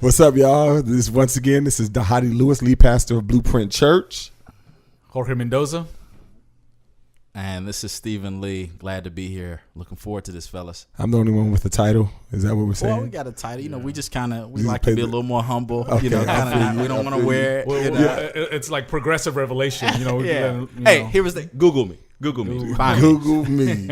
What's up, y'all? This is Dhati Lewis, lead pastor of Blueprint Church. Jorge Mendoza. And this is Stephen Lee. Glad to be here. Looking forward to this, fellas. I'm the only one with the title. Is that what we're saying? Well, we got a title. You know, we just kind of, we like to be a little more humble. Okay. You know, we don't want to wear it. It's like progressive revelation. You know. Yeah. Hey, here was the Google me. Google me.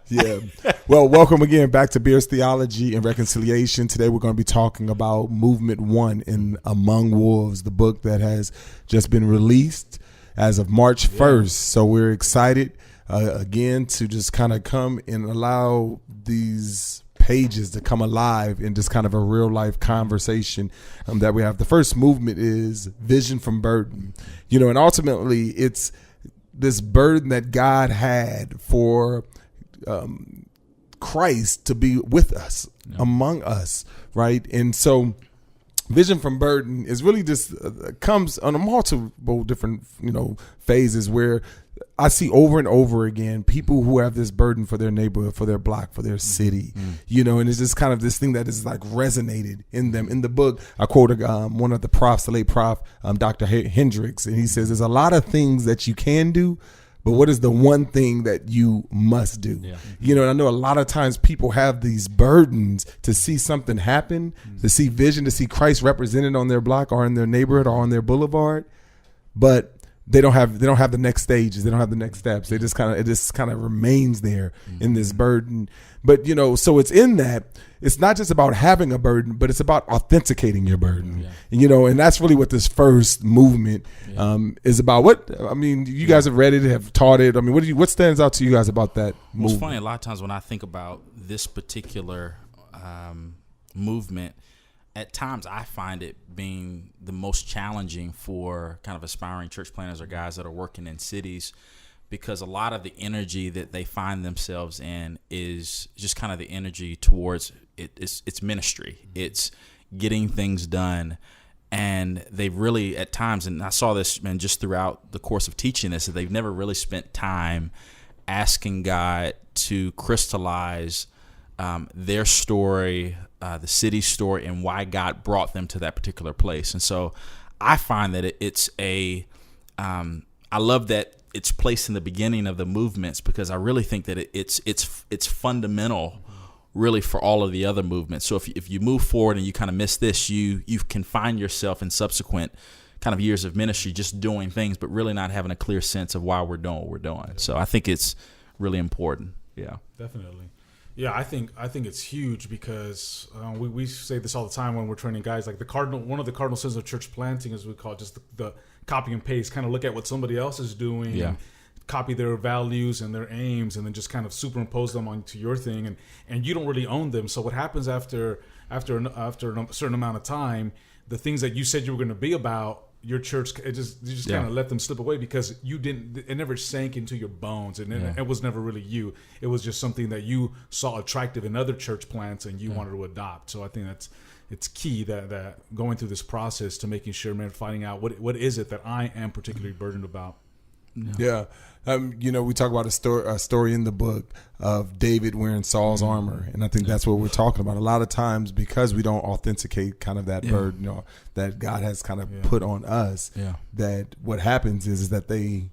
Yeah. Well, welcome again back to Beers Theology and Reconciliation. Today we're going to be talking about Movement 1 in Among Wolves, the book that has just been released as of March 1st. So we're excited again to just kind of come and allow these pages to come alive in just kind of a real life conversation that we have. The first movement is Vision from Burden. You know, and ultimately it's this burden that God had for Christ to be with us, among us, right? And so Vision from Burden is really just comes on a multiple different, phases where I see over and over again people who have this burden for their neighborhood, for their block, for their city, and it's just kind of this thing that is like resonated in them. In the book, I quoted one of the profs, the late prof, Dr. Hendricks, and he says, there's a lot of things that you can do, but what is the one thing that you must do? Yeah. And I know a lot of times people have these burdens to see something happen, to see vision, to see Christ represented on their block or in their neighborhood or on their boulevard, but they don't have the next stages. They don't have the next steps. It just kind of remains there in this burden. But so it's in that. It's not just about having a burden, but it's about authenticating your burden. Yeah. And that's really what this first movement is about. You guys have read it, have taught it. What stands out to you guys about that movement? It's funny. A lot of times when I think about this particular movement, at times I find it being the most challenging for kind of aspiring church planners or guys that are working in cities, because a lot of the energy that they find themselves in is just kind of the energy towards it's ministry. It's getting things done. And they've really at times, and I saw this just throughout the course of teaching this, that they've never really spent time asking God to crystallize their story, the city's story, and why God brought them to that particular place. And so I find that it's I love that it's placed in the beginning of the movements, because I really think that it's fundamental really for all of the other movements. So if you move forward and you kind of miss this, you can find yourself in subsequent kind of years of ministry just doing things, but really not having a clear sense of why we're doing what we're doing. So I think it's really important. Yeah, definitely. Yeah, I think it's huge, because we say this all the time when we're training guys. Like one of the cardinal sins of church planting, as we call it, just the copy and paste. Kind of look at what somebody else is doing, and copy their values and their aims, and then just kind of superimpose them onto your thing, and you don't really own them. So what happens after a certain amount of time, the things that you said you were going to be about, your church, you just kind of let them slip away, because it never sank into your bones, and it was never really you. It was just something that you saw attractive in other church plants and you wanted to adopt. So I think it's key that going through this process to making sure, finding out what is it that I am particularly burdened about. Yeah. We talk about a story in the book of David wearing Saul's armor, and I think that's what we're talking about. A lot of times, because we don't authenticate kind of that burden that God has kind of put on us, that what happens is that they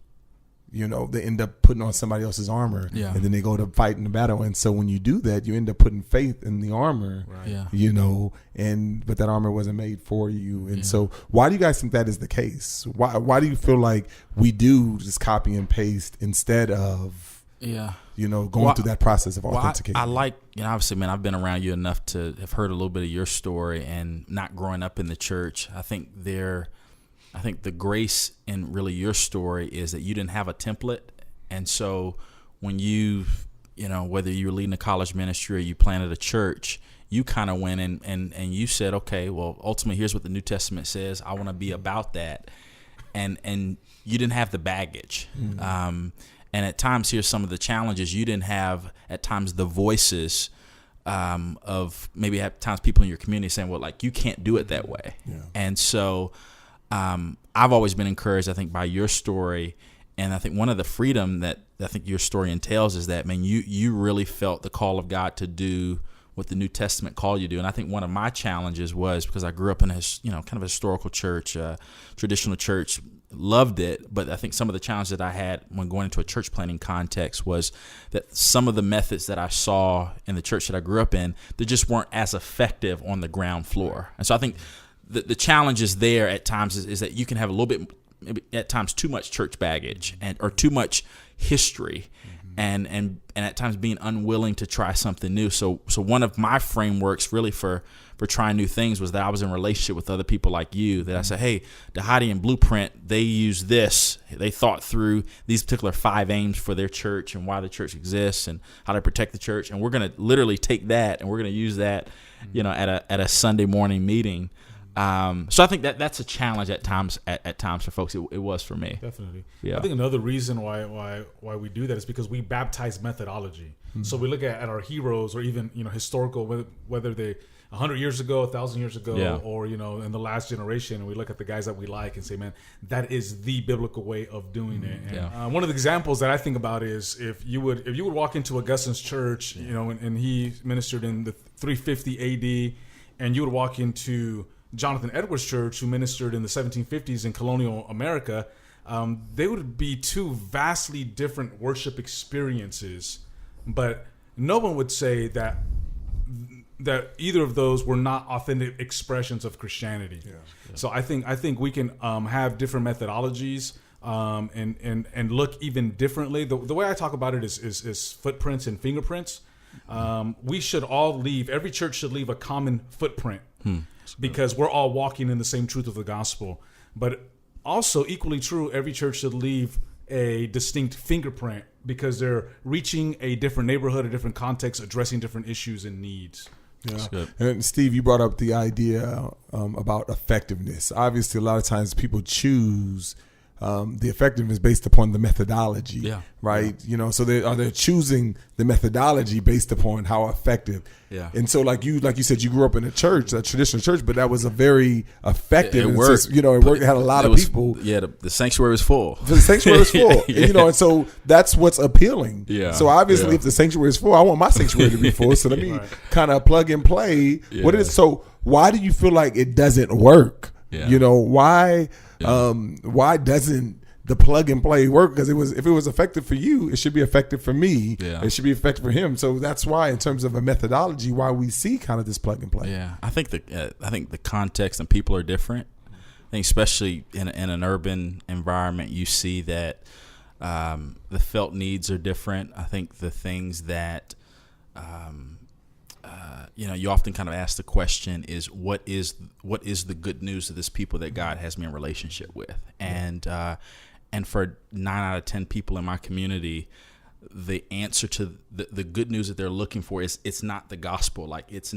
end up putting on somebody else's armor, and then they go to fight in the battle. And so when you do that, you end up putting faith in the armor, but that armor wasn't made for you. And so why do you guys think that is the case? Why do you feel like we do just copy and paste instead of, going through that process of authenticating? I like, obviously, man, I've been around you enough to have heard a little bit of your story, and not growing up in the church. I think the grace in really your story is that you didn't have a template. And so when whether you were leading a college ministry or you planted a church, you kind of went in and you said, okay, well, ultimately, here's what the New Testament says. I want to be about that. And you didn't have the baggage. And at times, here's some of the challenges. You didn't have, at times, the voices of maybe at times people in your community saying, well, like, you can't do it that way. Yeah. And so I've always been encouraged, I think, by your story. And I think one of the freedom that I think your story entails is that, man, you really felt the call of God to do what the New Testament called you to do. And I think one of my challenges was because I grew up in a kind of a historical church, traditional church, loved it. But I think some of the challenges that I had when going into a church planting context was that some of the methods that I saw in the church that I grew up in, they just weren't as effective on the ground floor. And so I think the challenge is there at times is that you can have a little bit, maybe at times, too much church baggage or too much history, and at times being unwilling to try something new. So one of my frameworks really for trying new things was that I was in relationship with other people like you, that I said, hey, Dhati and Blueprint, they use this. They thought through these particular 5 aims for their church and why the church exists and how to protect the church. And we're going to literally take that and we're going to use that, at a Sunday morning meeting. So I think that's a challenge at times for folks. It was for me. Definitely. Yeah. I think another reason why we do that is because we baptize methodology. Mm-hmm. So we look at our heroes, or even historical, whether they 100 years ago, 1,000 years ago, or in the last generation, and we look at the guys that we like and say, man, that is the biblical way of doing it. And one of the examples that I think about is if you would walk into Augustine's church, and he ministered in the 350 AD, and you would walk into Jonathan Edwards' church, who ministered in the 1750s in colonial America, they would be 2 vastly different worship experiences, but no one would say that either of those were not authentic expressions of Christianity. Yeah. So I think we can have different methodologies and look even differently. The way I talk about it is footprints and fingerprints. We should all leave. Every church should leave a common footprint. Because we're all walking in the same truth of the gospel. But also equally true, every church should leave a distinct fingerprint because they're reaching a different neighborhood, a different context, addressing different issues and needs. Yeah. And Steve, you brought up the idea about effectiveness. Obviously, a lot of times people choose the effectiveness based upon the methodology, right? Yeah. So they're choosing the methodology based upon how effective. Yeah. And so, like you said, you grew up in a church, a traditional church, but that was a very effective. It worked. It worked. It had a lot of people. Yeah, the sanctuary was full. The sanctuary was full. And so that's what's appealing. Yeah. So obviously, if the sanctuary is full, I want my sanctuary to be full. So let me kind of plug and play. Yeah. What is so? Why do you feel like it doesn't work? Yeah. Why? Why doesn't the plug and play work? Because if it was effective for you, it should be effective for me. Yeah. It should be effective for him. So that's why, in terms of a methodology, why we see kind of this plug and play. Yeah, I think the context and people are different. I think especially in an urban environment, you see that the felt needs are different. I think the things that you often kind of ask the question is what is the good news to this people that God has me in relationship with, and for 9 out of 10 people in my community, the answer to the good news that they're looking for is it's not the gospel. Like it's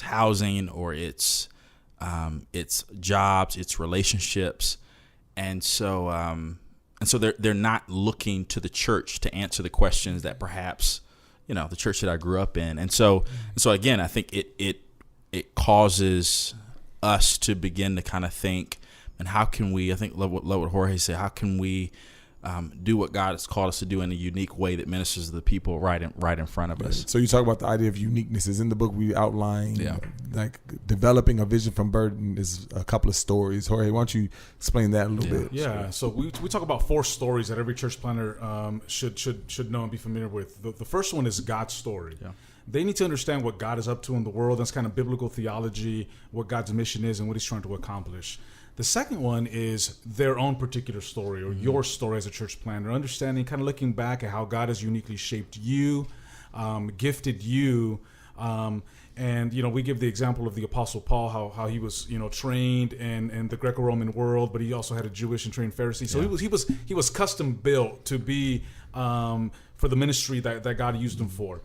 housing, or it's jobs, it's relationships, and so they're not looking to the church to answer the questions that perhaps the church that I grew up in. And so again, I think it causes us to begin to kind of think, and how can we, I think love what Jorge said, how can we do what God has called us to do in a unique way that ministers to the people right in front of us. So you talk about the idea of uniquenesses. In the book we outline, like developing a vision from burden is a couple of stories. Jorge, why don't you explain that a little bit? Yeah, so we talk about 4 stories that every church planter should know and be familiar with. The first one is God's story. Yeah. They need to understand what God is up to in the world. That's kind of biblical theology, what God's mission is and what he's trying to accomplish. The second one is their own particular story, or your story as a church planter, understanding, kind of looking back at how God has uniquely shaped you, gifted you. And, we give the example of the Apostle Paul, how he was, trained in the Greco-Roman world, but he also had a Jewish and trained Pharisee. So he was custom built to be for the ministry that God used him for.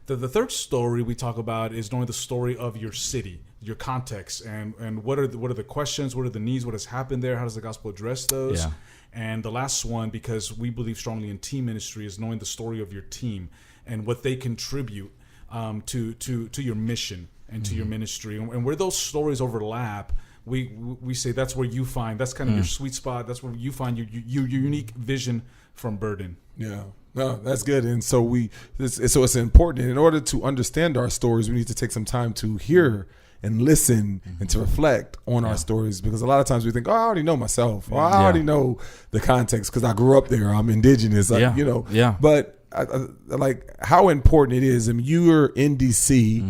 The third story we talk about is knowing the story of your city, your context, and what are the questions, what are the needs, what has happened there, how does the gospel address those? Yeah. And the last one, because we believe strongly in team ministry, is knowing the story of your team and what they contribute to your mission and to your ministry. And where those stories overlap, we say that's where you find, that's kind of your sweet spot. That's where you find your unique vision from Burden. Yeah. No, that's good. And so it's important. In order to understand our stories, we need to take some time to hear and listen and to reflect on our stories, because a lot of times we think, oh, I already know myself. Or I already know the context because I grew up there. I'm indigenous, But I, like how important it is. I mean, you were in D.C.,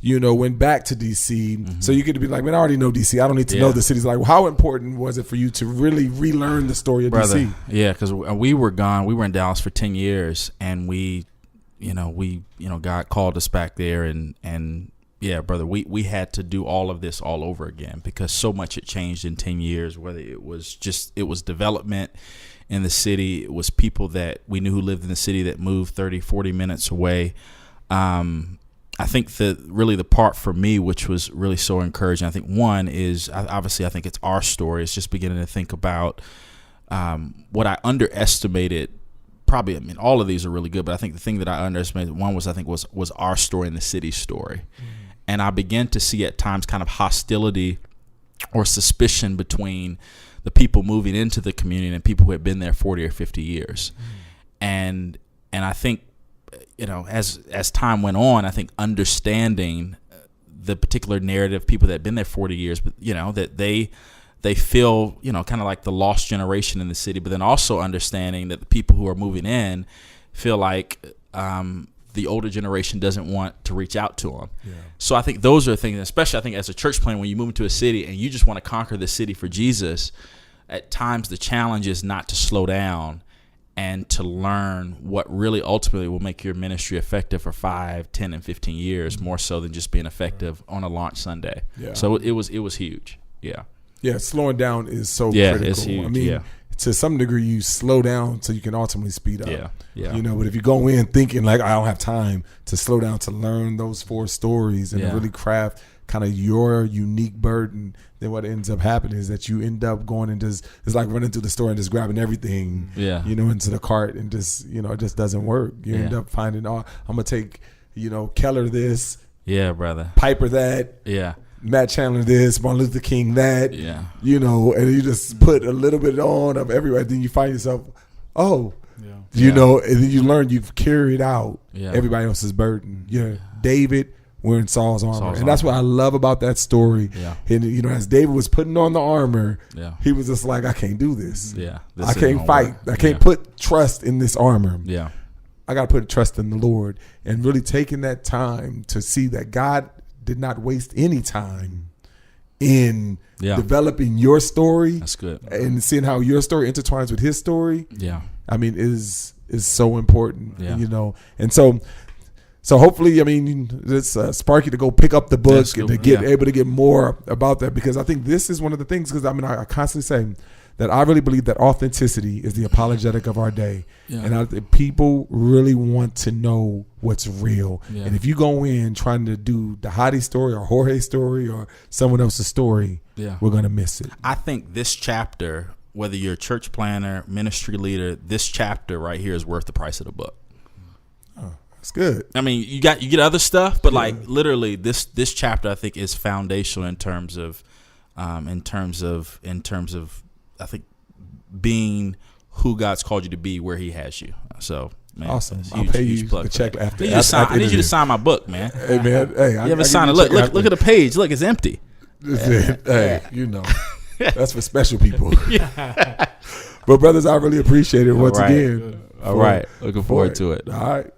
went back to D.C., so you get to be like, man, I already know D.C. I don't need to know the cities. Like, how important was it for you to really relearn the story of D.C.? Yeah, because we were gone. We were in Dallas for 10 years, and God called us back there, and yeah, brother, we had to do all of this all over again because so much had changed in 10 years, whether it was development in the city, it was people that we knew who lived in the city that moved 30, 40 minutes away. I think the part for me, which was really so encouraging, I think one is, obviously I think it's our story. It's just beginning to think about what I underestimated. Probably, I mean, all of these are really good, but I think the thing that I underestimated, one was our story and the city's story. And I began to see at times kind of hostility or suspicion between the people moving into the community and people who had been there 40 or 50 years. And I think, as time went on, I think understanding the particular narrative, people that had been there 40 years, but, that they feel, kind of like the lost generation in the city, but then also understanding that the people who are moving in feel like the older generation doesn't want to reach out to them. Yeah. So I think those are things, especially I think as a church planter, when you move into a city and you just want to conquer the city for Jesus, at times the challenge is not to slow down and to learn what really ultimately will make your ministry effective for 5, 10, and 15 years, more so than just being effective on a launch Sunday. Yeah. So it was huge. Yeah. Yeah, slowing down is so critical. It's huge. I mean, to some degree, you slow down so you can ultimately speed up. Yeah. But if you go in thinking like, I don't have time to slow down to learn those 4 stories and really craft kind of your unique burden, then what ends up happening is that you end up going and just, it's like running through the store and just grabbing everything, into the cart and just, it just doesn't work. You end up finding, I'm going to take, Keller this. Yeah, brother. Piper that. Yeah. Matt Chandler this, Martin Luther King that, and you just put a little bit on of everywhere. Then you find yourself, and then you learn you've carried out everybody else's burden. David wearing Saul's armor. And that's what I love about that story. Yeah. And, as David was putting on the armor, he was just like, I can't do this. Yeah. I can't fight. I can't put trust in this armor. Yeah. I got to put trust in the Lord. And really taking that time to see that God did not waste any time in developing your story. That's good. And seeing how your story intertwines with his story. Yeah. I mean, is so important, Yeah. And so hopefully, I mean, it's spark you to go pick up the book and to get able to get more about that, because I think this is one of the things, because I constantly say that I really believe that authenticity is the apologetic of our day. Yeah. And I think people really want to know what's real. Yeah. And if you go in trying to do the Dhati story or Jorge's story or someone else's story, we're going to miss it. I think this chapter, whether you're a church planner, ministry leader, this chapter right here is worth the price of the book. Oh, that's good. I mean, you get other stuff, but like literally this chapter I think is foundational in terms of I think being who God's called you to be, where He has you. So, man, awesome. I'll pay you the check after. I need you to sign my book, man. Hey, man. Hey, you haven't signed it. Look at the page. Look, it's empty. Hey, that's for special people. But brothers, I really appreciate it once again. All right. Looking forward to it. All right.